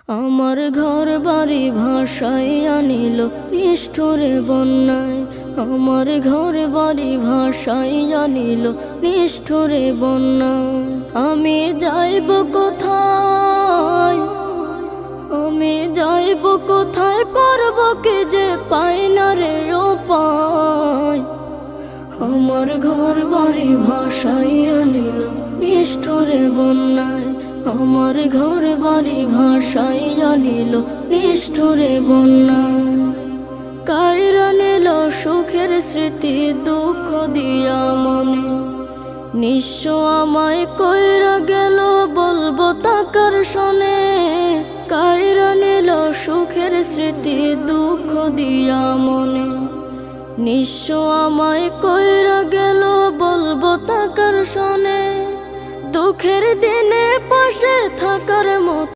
আমার ঘর বাড়ি ভাসাইয়া নিল নিষ্ঠুরে বন্যায়। আমার ঘর বাড়ি ভাসাইয়া নিল নিষ্ঠুরে বন্যায়। আমি যাইব কোথায়, আমি যাইব কোথায়, করব কি যে পাই না রে উপায়। আমার ঘর বাড়ি ভাসাইয়া নিল নিষ্ঠুরে বন্যায়। আমার ঘর বাড়ি ভাসাইয়া নিল নিষ্ঠুরে বন্যায়। কাইরা নিল সুখের স্মৃতি দুঃখ দিয়া মনে, নিঃস্ব আমায় কইরা গেল বলবো তাকার শোনে। কাইরা নিল সুখের স্মৃতি দুঃখ দিয়া মনে, নিঃস্ব আমায় কইরা গেল বলবো তাকার শোনে। দুঃখের দিনে পাশে থাকার মতো